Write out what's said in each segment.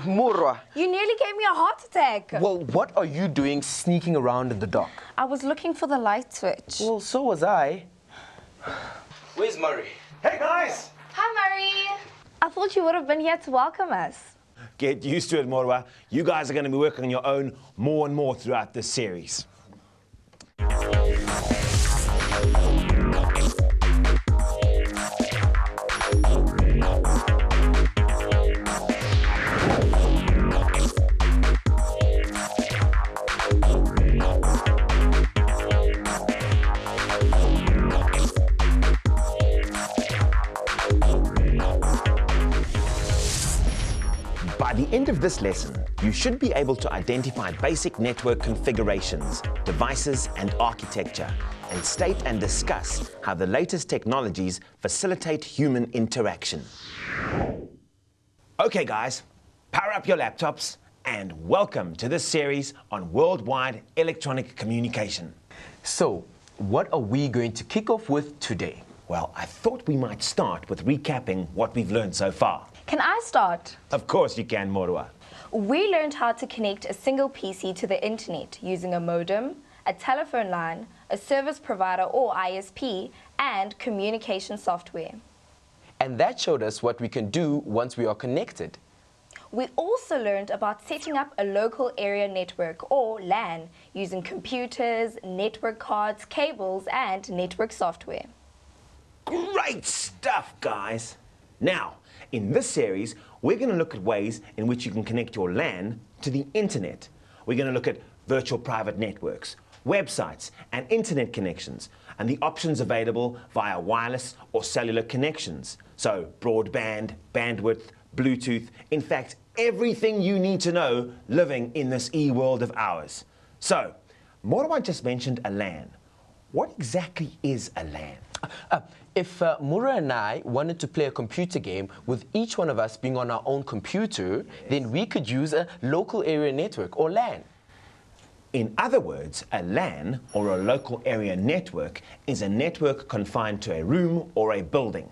Murwa. You nearly gave me a heart attack. Well, what are you doing sneaking around in the dark? I was looking for the light switch. Well, so was I. Where's Murray? Hey guys! Hi, Murray. I thought you would have been here to welcome us. Get used to it, Morwa. You guys are going to be working on your own more and more throughout this series. By the end of this lesson, you should be able to identify basic network configurations, devices, and architecture, and state and discuss how the latest technologies facilitate human interaction. Okay, guys, power up your laptops, and welcome to this series on worldwide electronic communication. So, what are we going to kick off with today? Well, I thought we might start with recapping what we've learned so far. Can I start? Of course you can, Morwa. We learned how to connect a single PC to the internet using a modem, a telephone line, a service provider or ISP, and communication software. And that showed us what we can do once we are connected. We also learned about setting up a local area network or LAN using computers, network cards, cables, and network software. Great stuff, guys! Now, in this series, we're going to look at ways in which you can connect your LAN to the internet. We're going to look at virtual private networks, websites, and internet connections, and the options available via wireless or cellular connections. So, broadband, bandwidth, Bluetooth, in fact, everything you need to know living in this e-world of ours. So, Morwa just mentioned a LAN. What exactly is a LAN? If Mura and I wanted to play a computer game with each one of us being on our own computer, then we could use a local area network or LAN. In other words, a LAN, or a local area network, is a network confined to a room or a building.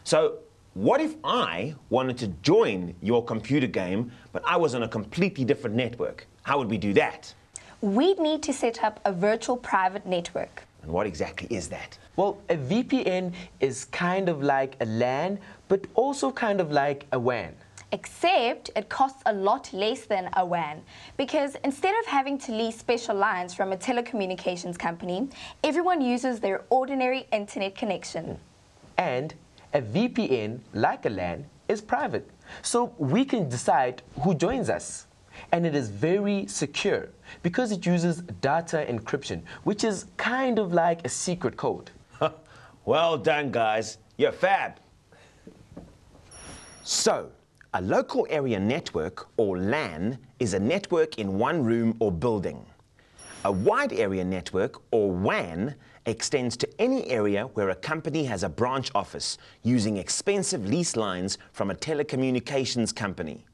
So, what if I wanted to join your computer game, but I was on a completely different network? How would we do that? We'd need to set up a virtual private network. And what exactly is that? Well, a VPN is kind of like a LAN, but also kind of like a WAN. Except it costs a lot less than a WAN, because instead of having to lease special lines from a telecommunications company, everyone uses their ordinary internet connection. And a VPN, like a LAN, is private, so we can decide who joins us. And it is very secure because it uses data encryption, which is kind of like a secret code. Well done, guys. You're fab. So, a local area network, or LAN, is a network in one room or building. A wide area network, or WAN, extends to any area where a company has a branch office using expensive lease lines from a telecommunications company.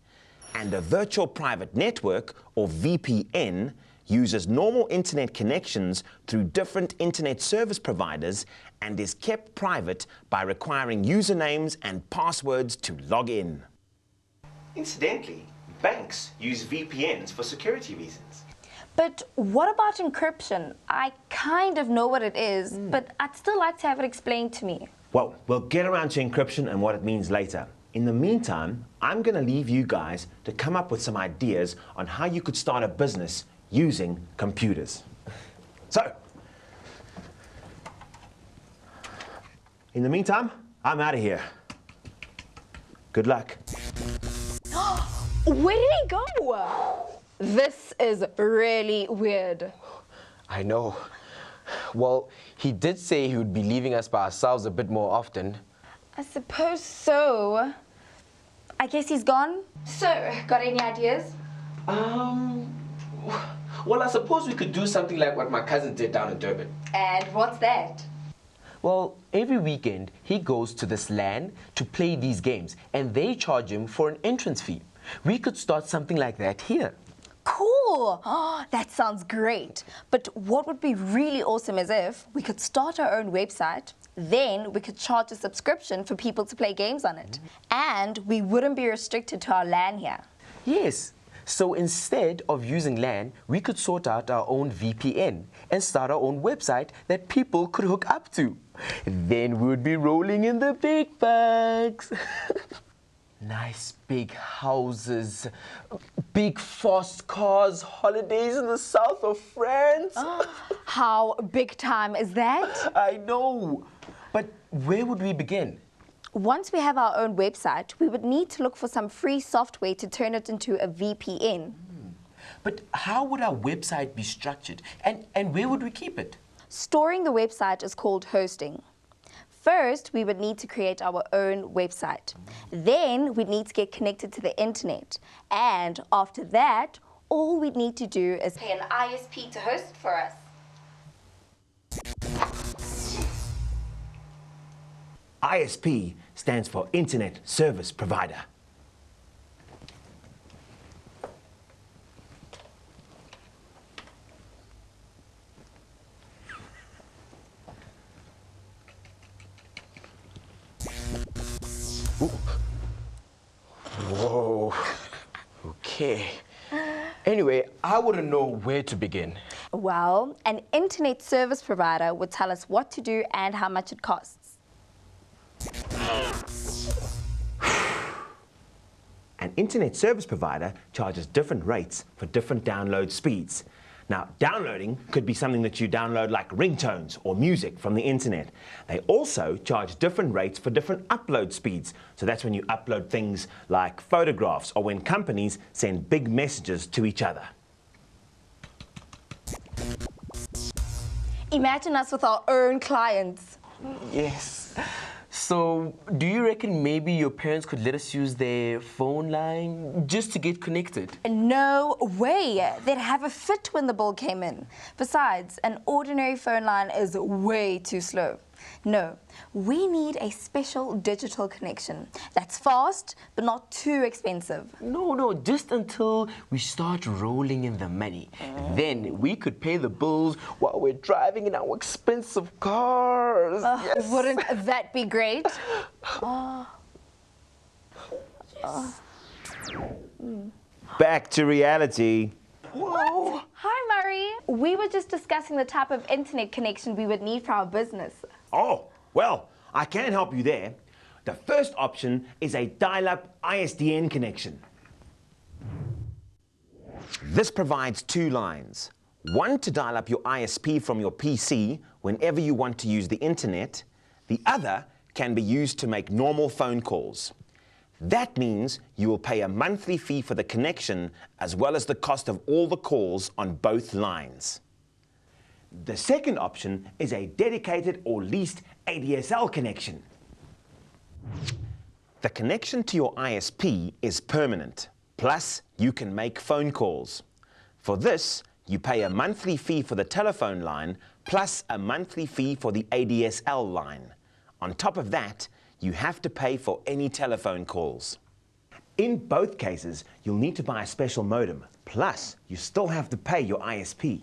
And a virtual private network, or VPN, uses normal internet connections through different internet service providers and is kept private by requiring usernames and passwords to log in. Incidentally, banks use VPNs for security reasons. But what about encryption? I kind of know what it is, but I'd still like to have it explained to me. Well, we'll get around to encryption and what it means later. In the meantime, I'm going to leave you guys to come up with some ideas on how you could start a business using computers. So, in the meantime, I'm out of here. Good luck. Where did he go? This is really weird. I know. Well, he did say he would be leaving us by ourselves a bit more often. I suppose so. I guess he's gone. So, got any ideas? Well, I suppose we could do something like what my cousin did down in Durban. And what's that? Well, every weekend he goes to this LAN to play these games, and they charge him for an entrance fee. We could start something like that here. Cool! Oh, that sounds great. But what would be really awesome is if we could start our own website, then we could charge a subscription for people to play games on it. And we wouldn't be restricted to our LAN here. Yes. So instead of using LAN, we could sort out our own VPN and start our own website that people could hook up to. Then we would be rolling in the big bucks. Nice big houses, big fast cars, holidays in the south of France. How big time is that? I know. But where would we begin? Once we have our own website, we would need to look for some free software to turn it into a VPN. But how would our website be structured? And where would we keep it? Storing the website is called hosting. First, we would need to create our own website. Then we'd need to get connected to the internet. And after that, all we'd need to do is pay an ISP to host it for us. ISP stands for Internet Service Provider. Whoa. Okay. Anyway, I wouldn't know where to begin. Well, an internet service provider would tell us what to do and how much it costs. An internet service provider charges different rates for different download speeds. Now, downloading could be something that you download like ringtones or music from the internet. They also charge different rates for different upload speeds. So that's when you upload things like photographs or when companies send big messages to each other. Imagine us with our own clients. Yes. So, do you reckon maybe your parents could let us use their phone line just to get connected? No way! They'd have a fit when the bill came in. Besides, an ordinary phone line is way too slow. No, we need a special digital connection that's fast but not too expensive. No, just until we start rolling in the money. Then we could pay the bills while we're driving in our expensive cars. Yes. Wouldn't that be great? Back to reality. Whoa. Hi, Murray. We were just discussing the type of internet connection we would need for our business. Oh, well, I can help you there. The first option is a dial-up ISDN connection. This provides two lines. One to dial up your ISP from your PC whenever you want to use the internet. The other can be used to make normal phone calls. That means you will pay a monthly fee for the connection as well as the cost of all the calls on both lines. The second option is a dedicated or leased ADSL connection. The connection to your ISP is permanent, plus you can make phone calls. For this, you pay a monthly fee for the telephone line, plus a monthly fee for the ADSL line. On top of that, you have to pay for any telephone calls. In both cases, you'll need to buy a special modem, plus you still have to pay your ISP.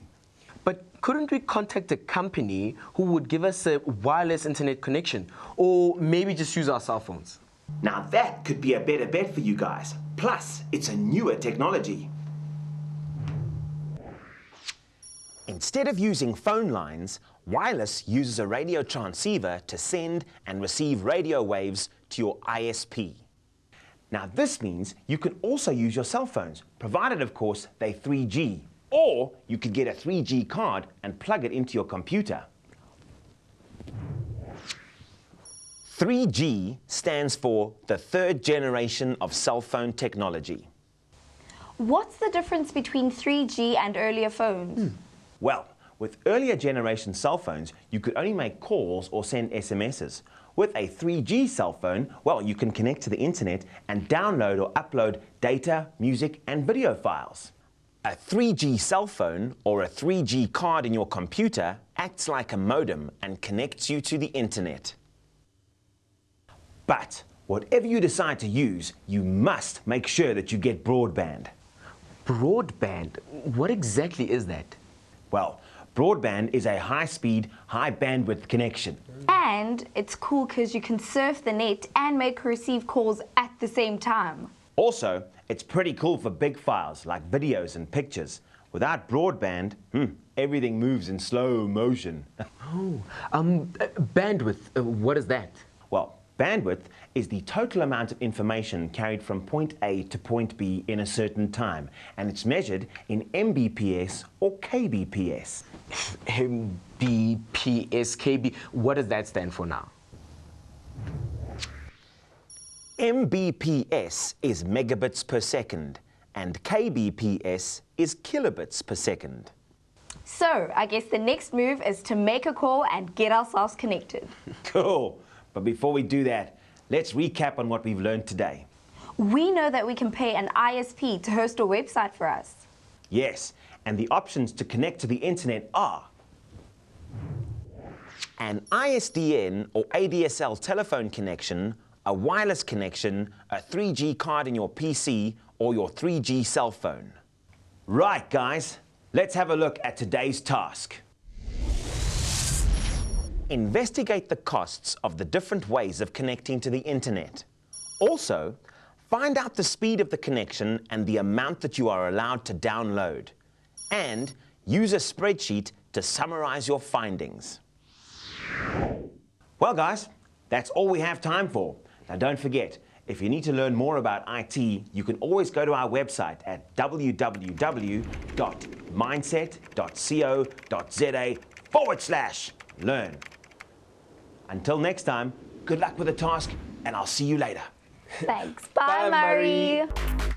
But couldn't we contact a company who would give us a wireless internet connection? Or maybe just use our cell phones? Now that could be a better bet for you guys. Plus, it's a newer technology. Instead of using phone lines, wireless uses a radio transceiver to send and receive radio waves to your ISP. Now this means you can also use your cell phones, provided of course they're 3G. Or you could get a 3G card and plug it into your computer. 3G stands for the third generation of cell phone technology. What's the difference between 3G and earlier phones? Well, with earlier generation cell phones, you could only make calls or send SMSs. With a 3G cell phone, well, you can connect to the internet and download or upload data, music, and video files. A 3G cell phone or a 3G card in your computer acts like a modem and connects you to the internet. But whatever you decide to use, you must make sure that you get broadband. Broadband? What exactly is that? Well, broadband is a high-speed, high-bandwidth connection. And it's cool because you can surf the net and make or receive calls at the same time. Also, it's pretty cool for big files like videos and pictures. Without broadband, everything moves in slow motion. Bandwidth, what is that? Well, bandwidth is the total amount of information carried from point A to point B in a certain time, and it's measured in Mbps or kbps. Mbps, KB, what does that stand for now? Mbps is megabits per second, and kbps is kilobits per second. So I guess the next move is to make a call and get ourselves connected. Cool. But before we do that, let's recap on what we've learned today. We know that we can pay an ISP to host a website for us. Yes, and the options to connect to the internet are an ISDN or ADSL telephone connection, a wireless connection, a 3G card in your PC, or your 3G cell phone. Right, guys, let's have a look at today's task. Investigate the costs of the different ways of connecting to the internet. Also, find out the speed of the connection and the amount that you are allowed to download. And use a spreadsheet to summarize your findings. Well, guys, that's all we have time for. Now, don't forget, if you need to learn more about IT, you can always go to our website at www.mindset.co.za/learn. Until next time, good luck with the task, and I'll see you later. Thanks. Bye, Bye, Murray. Murray.